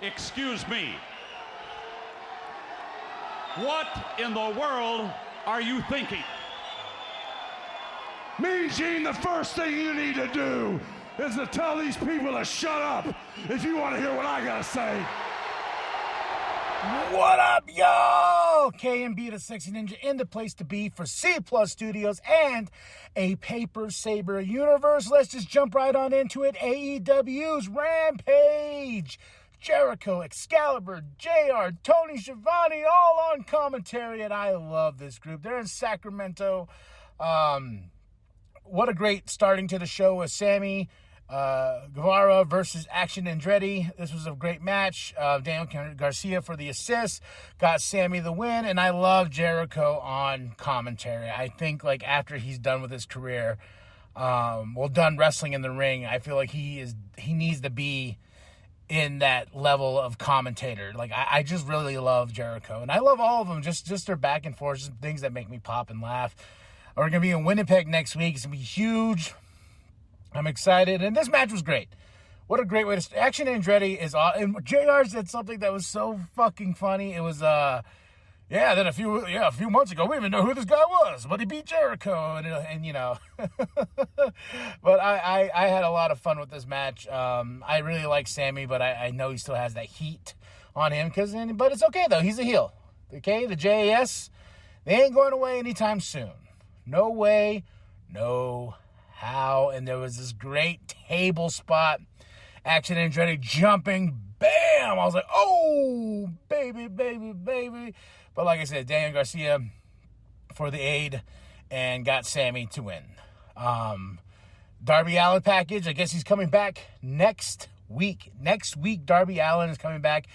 Excuse me. What in the world are you thinking? Mean Gene, the first thing you need to do is to tell these people to shut up if you want to hear what I gotta say. What up, y'all? K&B the Sexy Ninja in the place to be for C Plus Studios and a Paper Saber universe. Let's just jump right on into it. AEW's Rampage. Jericho, Excalibur, JR, Tony Schiavone, all on commentary, and I love this group. They're in Sacramento. What a great starting to the show with Sammy Guevara versus Action Andretti. This was a great match. Daniel Garcia for the assist, got Sammy the win, and I love Jericho on commentary. I think like after he's done with his career, done wrestling in the ring, I feel like he needs to be in that level of commentator. Like I just really love Jericho, and I love all of them. Just their back and forth, things that make me pop and laugh. We're gonna be in Winnipeg next week. It's gonna be huge. I'm excited, and this match was great. What a great way to start. Action Andretti is awesome. And JR said something that was so fucking funny. It was then a few months ago, we didn't even know who this guy was, but he beat Jericho, and you know. But I had a lot of fun with this match. I really like Sammy, but I know he still has that heat on him, but it's okay, though. He's a heel. Okay, the JAS, they ain't going away anytime soon. No way, no how. And there was this great table spot. Action Andretti jumping, bam! I was like, oh, baby, baby, baby. But like I said, Daniel Garcia for the aid and got Sammy to win. Darby Allin package, I guess he's coming back next week. Next week, Darby Allin is coming back.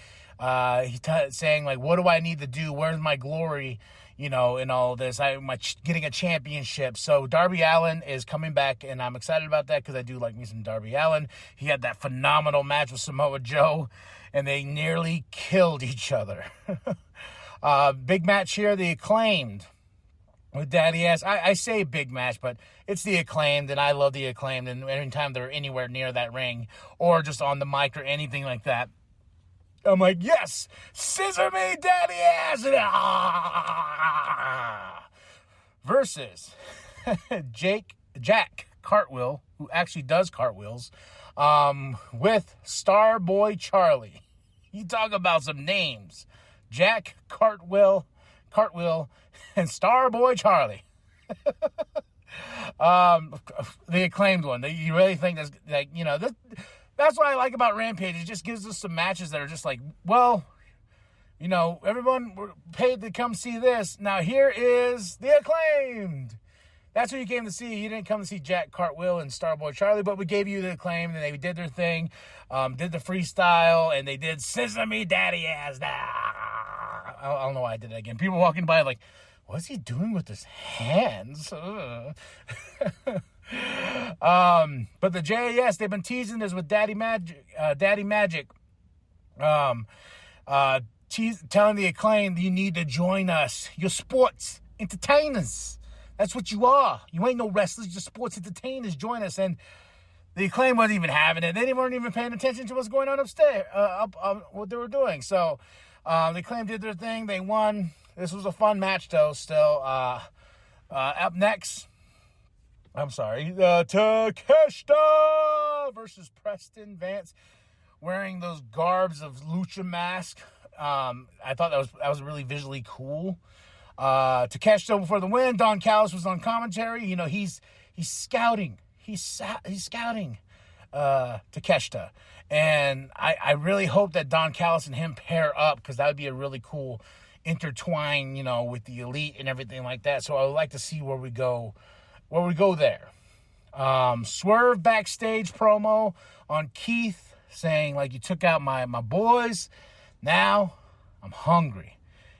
He's saying, like, what do I need to do? Where's my glory? You know, in all of this, I'm getting a championship. So Darby Allin is coming back, and I'm excited about that because I do like me some Darby Allin. He had that phenomenal match with Samoa Joe, and they nearly killed each other. Big match here, the Acclaimed with Daddy Ass. I say big match, but it's the Acclaimed, and I love the Acclaimed, and anytime they're anywhere near that ring or just on the mic or anything like that, I'm like, yes, scissor me, Daddy Ass! Versus Jack Cartwheel, who actually does cartwheels, with Starboy Charlie. You talk about some names. Jack Cartwheel, and Starboy Charlie. The Acclaimed one. You really think that's, like, you know, that's what I like about Rampage. It just gives us some matches that are just like, well, you know, everyone paid to come see this. Now here is the Acclaimed. That's who you came to see. You didn't come to see Jack Cartwheel and Starboy Charlie, but we gave you the Acclaimed, and they did their thing, did the freestyle, and they did Scissor Me Daddy Ass. I don't know why I did that again. People walking by like, what's he doing with his hands? But the JAS, they've been teasing this with Daddy Magic, telling the Acclaimed, you need to join us. You're sports entertainers. That's what you are. You ain't no wrestlers, you're sports entertainers. Join us. And the Acclaimed wasn't even having it. They weren't even paying attention to what's going on upstairs, what they were doing. So the Acclaimed did their thing. They won. This was a fun match, though, still. Up next, Takeshita versus Preston Vance, wearing those garbs of lucha mask. I thought that was really visually cool. Takeshita for the win. Don Callis was on commentary. You know, he's scouting. He's scouting Takeshita. And I really hope that Don Callis and him pair up, because that would be a really cool intertwine, you know, with the Elite and everything like that. So I would like to see where we go there. Swerve backstage promo on Keith saying, like, you took out my boys. Now I'm hungry.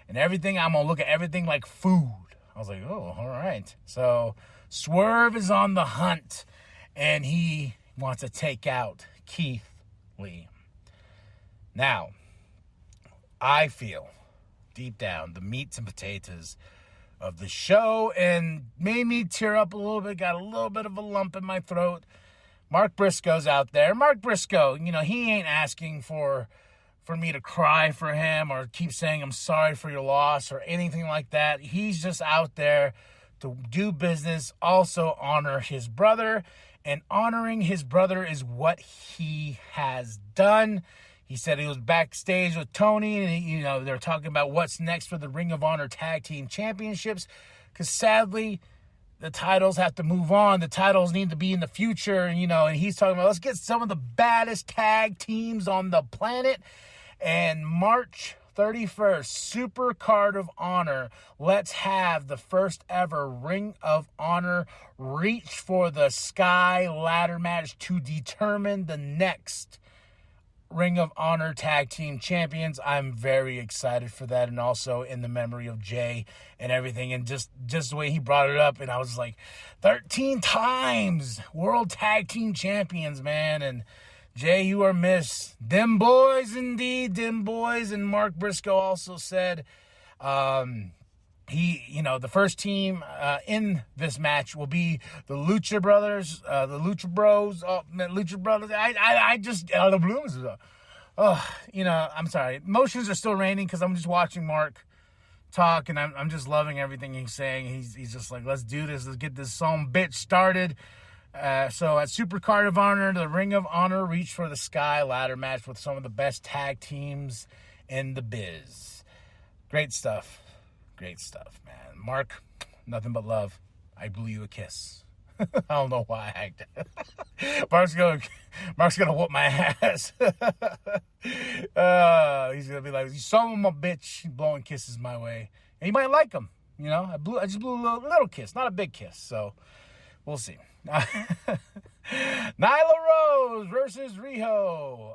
And everything, I'm going to look at everything like food. I was like, oh, all right. So Swerve is on the hunt, and he wants to take out Keith Lee. Now, I feel deep down the meats and potatoes of the show, and made me tear up a little bit, got a little bit of a lump in my throat. Mark Briscoe's out there. Mark Briscoe, he ain't asking for me to cry for him or keep saying I'm sorry for your loss or anything like that. He's just out there to do business, also honor his brother. And honoring his brother is what he has done. He said he was backstage with Tony, and they're talking about what's next for the Ring of Honor Tag Team Championships. Because sadly, the titles have to move on. The titles need to be in the future, and he's talking about let's get some of the baddest tag teams on the planet. And March 31st, Super Card of Honor. Let's have the first ever Ring of Honor reach for the sky ladder match to determine the next Ring of Honor Tag Team Champions. I'm very excited for that, and also in the memory of Jay and everything, and just the way he brought it up, and I was like, 13 times World Tag Team Champions, man, and Jay, you are missed. Them boys, indeed, them boys. And Mark Briscoe also said the first team in this match will be the Lucha Brothers, the Lucha Bros, Lucha Brothers. I just, the Blues. I'm sorry. Emotions are still raining because I'm just watching Mark talk, and I'm just loving everything he's saying. He's just like, let's do this. Let's get this some bitch started. So at Super Card of Honor, the Ring of Honor reached for the sky ladder match with some of the best tag teams in the biz. Great stuff, man. Mark, nothing but love. I blew you a kiss. I don't know why I acted. Mark's gonna whoop my ass. He's gonna be like, you son of a bitch, blowing kisses my way, and you might like them. I just blew a little kiss, not a big kiss. So we'll see. Nyla Rose versus Riho.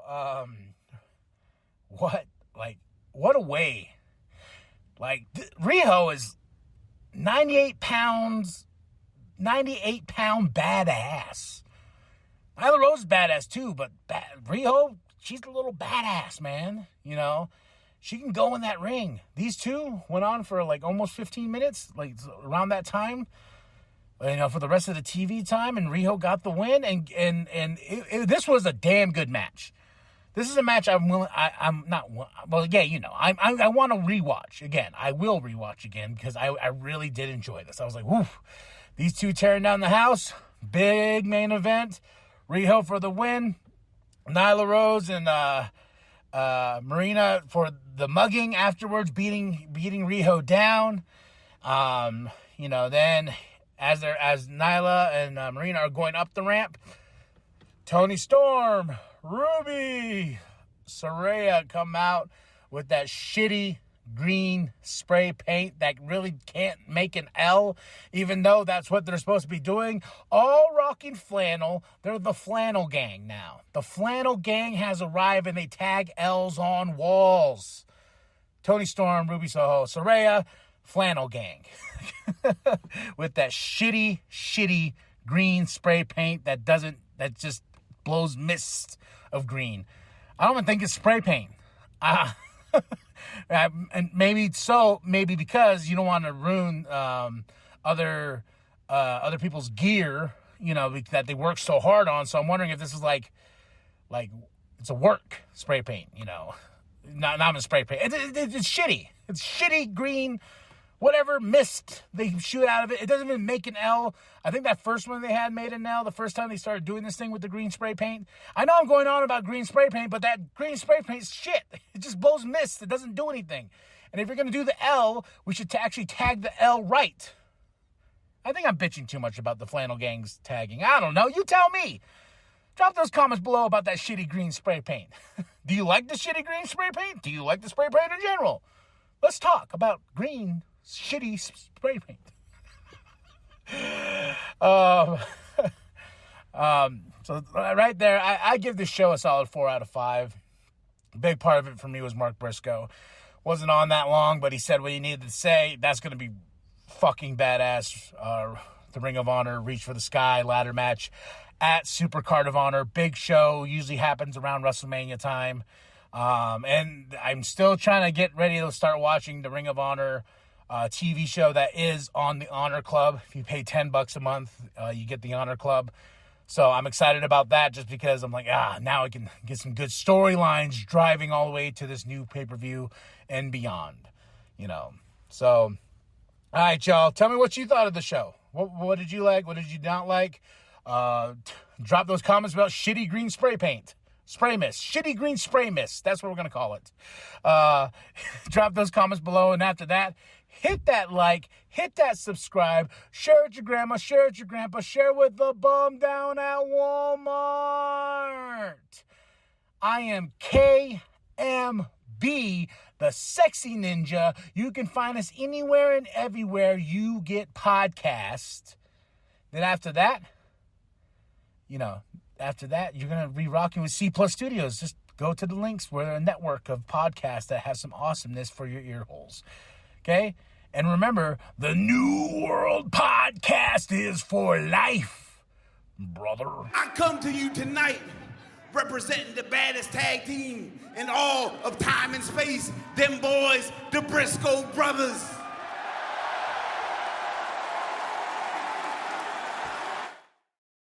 What a way. Riho is 98 pound badass. Nyla Rose is badass too, but Riho, she's a little badass, man. She can go in that ring. These two went on for almost 15 minutes, around that time. For the rest of the TV time, and Riho got the win, and this was a damn good match. This is a match I want to rewatch again. I will rewatch again because I really did enjoy this. I was like, woof, these two tearing down the house, big main event. Riho for the win, Nyla Rose and Marina for the mugging afterwards, beating Riho down. Then. As Nyla and Marina are going up the ramp, Toni Storm, Ruby, Saraya come out with that shitty green spray paint that really can't make an L, even though that's what they're supposed to be doing. All rocking flannel. They're the flannel gang now. The flannel gang has arrived, and they tag L's on walls. Toni Storm, Ruby Soho, Saraya, flannel gang. With that shitty green spray paint that just blows mist of green. I don't even think it's spray paint. And maybe because you don't want to ruin other people's gear, that they work so hard on. So I'm wondering if this is like it's a work spray paint, not a spray paint. It's shitty. It's shitty green. Whatever mist they shoot out of it, it doesn't even make an L. I think that first one they had made an L the first time they started doing this thing with the green spray paint. I know I'm going on about green spray paint, but that green spray paint's shit. It just blows mist. It doesn't do anything. And if you're going to do the L, we should actually tag the L right. I think I'm bitching too much about the flannel gang's tagging. I don't know. You tell me. Drop those comments below about that shitty green spray paint. Do you like the shitty green spray paint? Do you like the spray paint in general? Let's talk about green shitty spray paint. So right there, I give this show a solid 4 out of 5. A big part of it for me was Mark Briscoe. Wasn't on that long, but he said what he needed to say. That's going to be fucking badass. The Ring of Honor Reach for the Sky ladder match at Super Card of Honor. Big show. Usually happens around WrestleMania time. And I'm still trying to get ready to start watching the Ring of Honor TV show that is on the Honor Club. If you pay $10 a month, you get the Honor Club. So I'm excited about that just because I'm like, now I can get some good storylines driving all the way to this new pay-per-view and beyond, So, all right, y'all. Tell me what you thought of the show. What did you like? What did you not like? Drop those comments about shitty green spray paint. Spray mist. Shitty green spray mist. That's what we're going to call it. Drop those comments below. And after that, hit that like. Hit that subscribe. Share it with your grandma. Share it with your grandpa. Share it with the bum down at Walmart. I am KMB, the Sexy Ninja. You can find us anywhere and everywhere you get podcasts. Then after that, you're going to be rocking with C Plus Studios. Just go to the links. We're a network of podcasts that has some awesomeness for your ear holes. Okay? And remember, the New World Podcast is for life, brother. I come to you tonight representing the baddest tag team in all of time and space. Them boys, the Briscoe brothers.